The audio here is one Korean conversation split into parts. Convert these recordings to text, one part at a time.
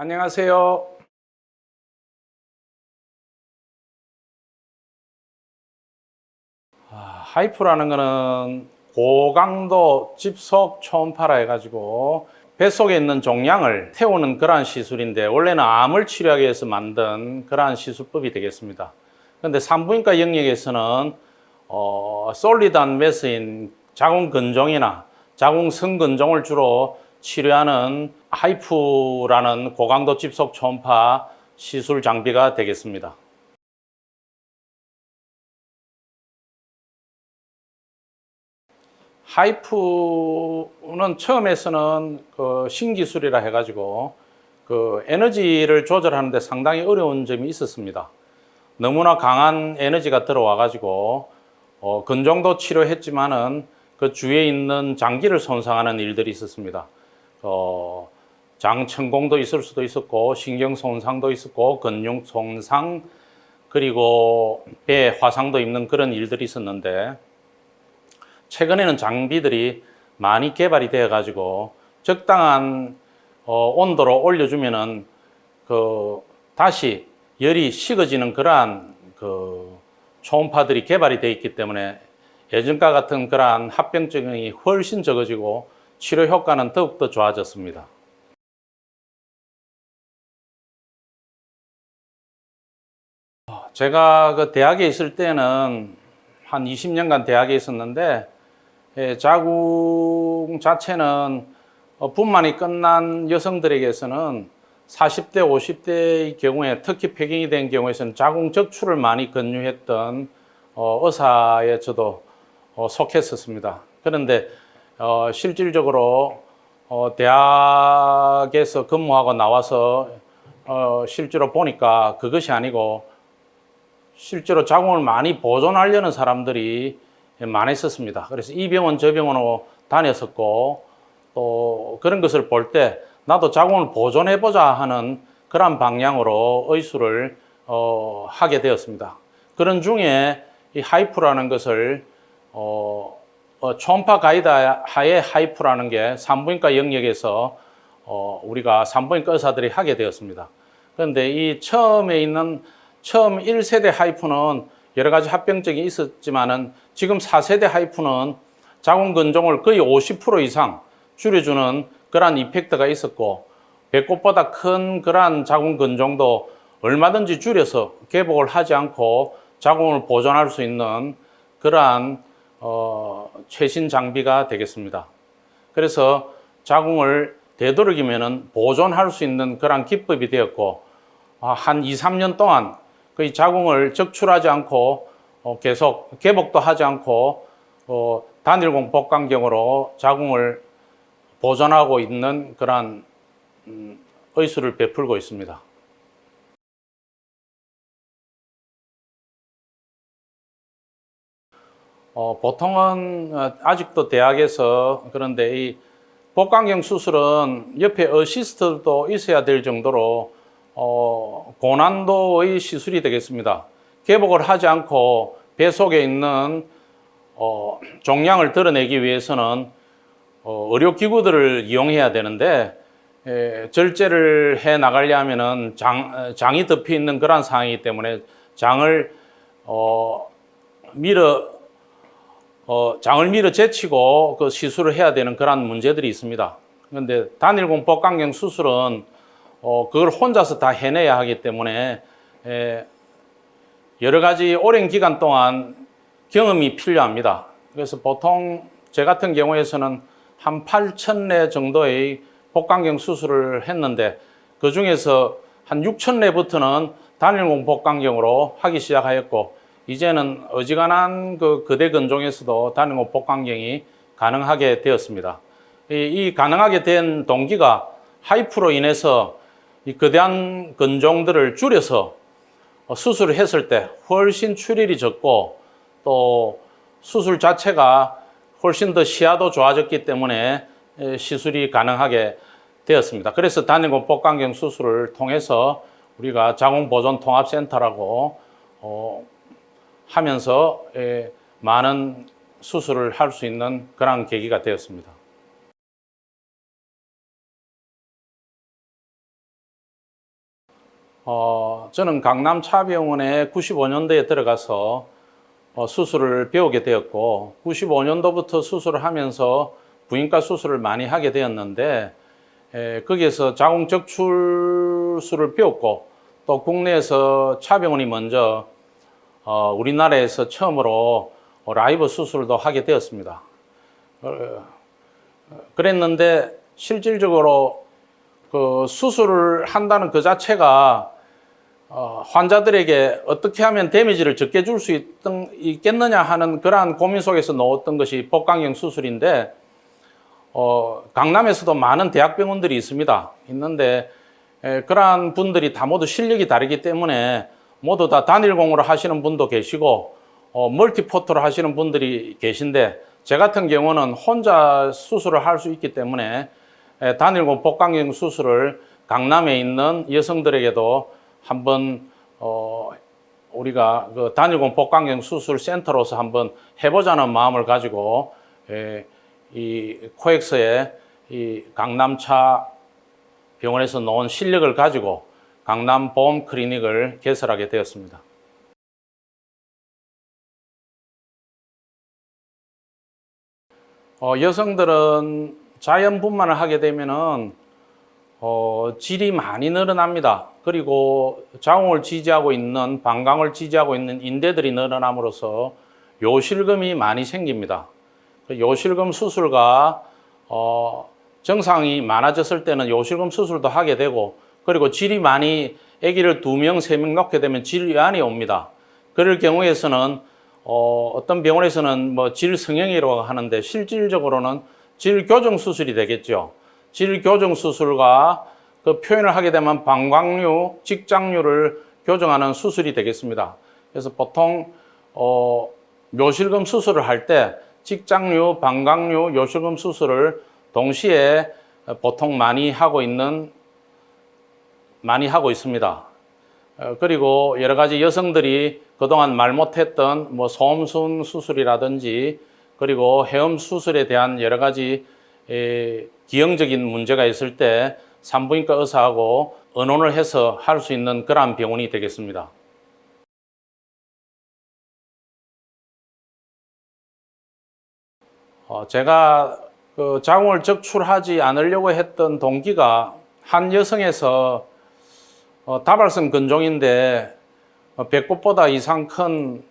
안녕하세요. 하이프라는 거는 고강도 집속 초음파라 해가지고 뱃속에 있는 종양을 태우는 그러한 시술인데, 원래는 암을 치료하기 위해서 만든 그러한 시술법이 되겠습니다. 그런데 산부인과 영역에서는 솔리드한 매스인 자궁근종이나 자궁성근종을 주로 치료하는 하이프라는 고강도 집속 초음파 시술 장비가 되겠습니다. 하이프는 처음에서는 그 신기술이라 해가지고 그 에너지를 조절하는데 상당히 어려운 점이 있었습니다. 너무나 강한 에너지가 들어와가지고 근종도 치료했지만은 그 주위에 있는 장기를 손상하는 일들이 있었습니다. 장천공도 있을 수도 있었고, 신경 손상도 있었고, 근육 손상, 그리고 배 화상도 입는 그런 일들이 있었는데, 최근에는 장비들이 많이 개발이 되어 가지고 적당한 온도로 올려주면은 다시 열이 식어지는 그러한 초음파들이 개발이 되어 있기 때문에 예전과 같은 그러한 합병증이 훨씬 적어지고 치료 효과는 더욱더 좋아졌습니다. 제가 그 대학에 있을 때는 한 20년간 대학에 있었는데, 자궁 자체는 분만이 끝난 여성들에게서는 40대, 50대의 경우에, 특히 폐경이 된 경우에서는 자궁 적출을 많이 권유했던 의사에 저도 속했었습니다. 그런데 실질적으로 대학에서 근무하고 나와서 실제로 보니까 그것이 아니고, 실제로 자궁을 많이 보존하려는 사람들이 많았었습니다. 그래서 이 병원 저 병원으로 다녔었고, 또 그런 것을 볼 때 나도 자궁을 보존해보자 하는 그런 방향으로 의술을 하게 되었습니다. 그런 중에 이 하이프라는 것을 초음파 가이드 하에 하이프라는 게 산부인과 영역에서 우리가 산부인과 의사들이 하게 되었습니다. 그런데 이 처음 1세대 하이프는 여러 가지 합병증이 있었지만은, 지금 4세대 하이프는 자궁 근종을 거의 50% 이상 줄여주는 그러한 이펙트가 있었고, 배꼽보다 큰 그러한 자궁 근종도 얼마든지 줄여서 개복을 하지 않고 자궁을 보존할 수 있는 그러한 최신 장비가 되겠습니다. 그래서 자궁을 되도록이면은 보존할 수 있는 그러한 기법이 되었고, 한 2, 3년 동안 거의 자궁을 적출하지 않고 계속 개복도 하지 않고 단일공 복강경으로 자궁을 보존하고 있는 그러한 의술을 베풀고 있습니다. 보통은 아직도 대학에서, 그런데 이 복강경 수술은 옆에 어시스트도 있어야 될 정도로 고난도의 시술이 되겠습니다. 개복을 하지 않고 배 속에 있는 종양을 드러내기 위해서는 의료기구들을 이용해야 되는데, 절제를 해 나가려면은 장이 덮여 있는 그런 상황이기 때문에 장을 밀어 제치고 그 시술을 해야 되는 그런 문제들이 있습니다. 그런데 단일공 복강경 수술은 그걸 혼자서 다 해내야 하기 때문에 여러 가지 오랜 기간 동안 경험이 필요합니다. 그래서 보통 제 같은 경우에서는 한 8,000례 정도의 복강경 수술을 했는데, 그 중에서 한 6,000례부터는 단일공 복강경으로 하기 시작하였고, 이제는 어지간한 그 거대 근종에서도 단일공 복강경이 가능하게 되었습니다. 이 가능하게 된 동기가 하이프로 인해서 이 거대한 근종들을 줄여서 수술을 했을 때 훨씬 출혈이 적고, 또 수술 자체가 훨씬 더 시야도 좋아졌기 때문에 시술이 가능하게 되었습니다. 그래서 단일공 복강경 수술을 통해서 우리가 자궁보존통합센터라고 하면서 많은 수술을 할 수 있는 그런 계기가 되었습니다. 저는 강남 차병원에 95년도에 들어가서 수술을 배우게 되었고 95년도부터 수술을 하면서 부인과 수술을 많이 하게 되었는데 거기에서 자궁 적출술을 배웠고 또 국내에서 차병원이 먼저 우리나라에서 처음으로 라이브 수술도 하게 되었습니다. 그랬는데 실질적으로 그 수술을 한다는 그 자체가 환자들에게 어떻게 하면 데미지를 적게 줄 수 있겠느냐 하는 그러한 고민 속에서 나왔던 것이 복강경 수술인데 강남에서도 많은 대학병원들이 있는데 그러한 분들이 다 모두 실력이 다르기 때문에 모두 다 단일공으로 하시는 분도 계시고 멀티포트로 하시는 분들이 계신데 제 같은 경우는 혼자 수술을 할 수 있기 때문에 단일공 복강경 수술을 강남에 있는 여성들에게도 한번 우리가 그 단일공 복강경 수술 센터로서 한번 해보자는 마음을 가지고 이 코엑스의 이 강남차 병원에서 나온 실력을 가지고 강남 보험 클리닉을 개설하게 되었습니다. 여성들은 자연분만을 하게 되면은 질이 많이 늘어납니다. 그리고 자궁을 지지하고 있는 방광을 지지하고 있는 인대들이 늘어남으로써 요실금이 많이 생깁니다. 요실금 수술과 정상이 많아졌을 때는 요실금 수술도 하게 되고 그리고 질이 많이 아기를 2명, 3명 낳게 되면 질환이 옵니다. 그럴 경우에서는 어떤 병원에서는 뭐 질성형이라고 하는데 실질적으로는 질교정 수술이 되겠죠. 질교정 수술과 그 표현을 하게 되면 방광류, 직장류를 교정하는 수술이 되겠습니다. 그래서 보통 요실금 수술을 할 때 직장류, 방광류, 요실금 수술을 동시에 보통 많이 하고 있습니다. 그리고 여러 가지 여성들이 그동안 말 못했던 뭐 소음순 수술이라든지 그리고 해엄 수술에 대한 여러 가지 기형적인 문제가 있을 때 산부인과 의사하고 의논을 해서 할 수 있는 그러한 병원이 되겠습니다. 제가 그 자궁을 적출하지 않으려고 했던 동기가 한 여성에서 다발성 근종인데 배꼽보다 이상 큰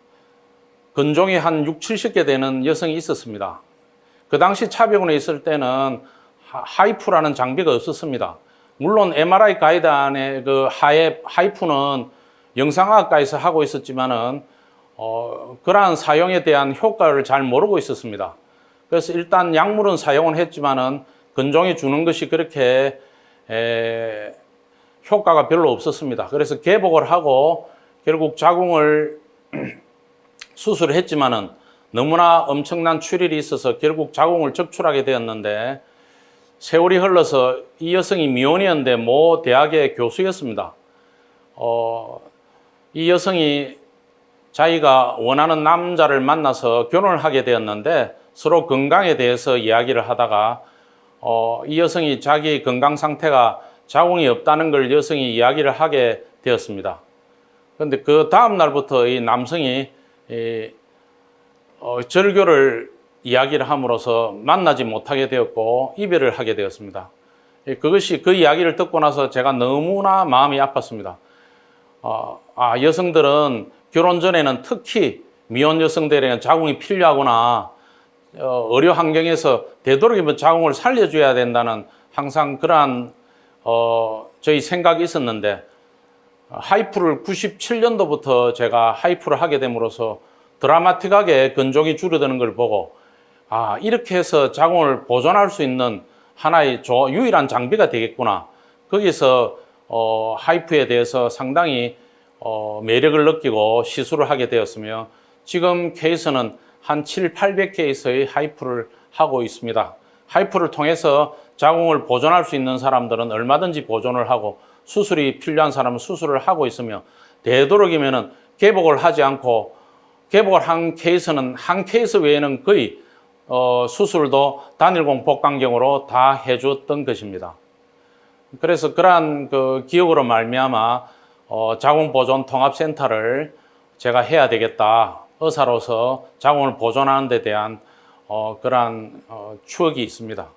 근종이 한 6, 70개 되는 여성이 있었습니다. 그 당시 차병원에 있을 때는 하이프라는 장비가 없었습니다. 물론 MRI 가이드 안에 그 하이프는 영상학과에서 하고 있었지만은 그러한 사용에 대한 효과를 잘 모르고 있었습니다. 그래서 일단 약물은 사용을 했지만은 근종이 주는 것이 그렇게 효과가 별로 없었습니다. 그래서 개복을 하고 결국 자궁을 수술을 했지만은 너무나 엄청난 출혈이 있어서 결국 자궁을 적출하게 되었는데 세월이 흘러서 이 여성이 미혼이었는데 모 대학의 교수였습니다. 이 여성이 자기가 원하는 남자를 만나서 결혼을 하게 되었는데 서로 건강에 대해서 이야기를 하다가 이 여성이 자기 건강 상태가 자궁이 없다는 걸 여성이 이야기를 하게 되었습니다. 그런데 그 다음 날부터 이 남성이 절교를 이야기를 함으로써 만나지 못하게 되었고 이별을 하게 되었습니다. 그것이 그 이야기를 듣고 나서 제가 너무나 마음이 아팠습니다. 여성들은 결혼 전에는 특히 미혼 여성들에게는 자궁이 필요하구나. 의료 환경에서 되도록이면 자궁을 살려줘야 된다는 항상 그러한 저희 생각이 있었는데 하이프를 97년도부터 제가 하이프를 하게 됨으로써 드라마틱하게 근종이 줄어드는 걸 보고 이렇게 해서 자궁을 보존할 수 있는 하나의 유일한 장비가 되겠구나. 거기서 하이프에 대해서 상당히 매력을 느끼고 시술을 하게 되었으며 지금 케이스는 한 7, 800케이스의 하이프를 하고 있습니다. 하이프를 통해서 자궁을 보존할 수 있는 사람들은 얼마든지 보존을 하고 수술이 필요한 사람은 수술을 하고 있으며 되도록이면 개복을 하지 않고 개복을 한 케이스는 한 케이스 외에는 거의 수술도 단일공 복강경으로 다 해줬던 것입니다. 그래서 그러한 그 기억으로 말미암아 자궁보존통합센터를 제가 해야 되겠다. 의사로서 자궁을 보존하는 데 대한 그러한 추억이 있습니다.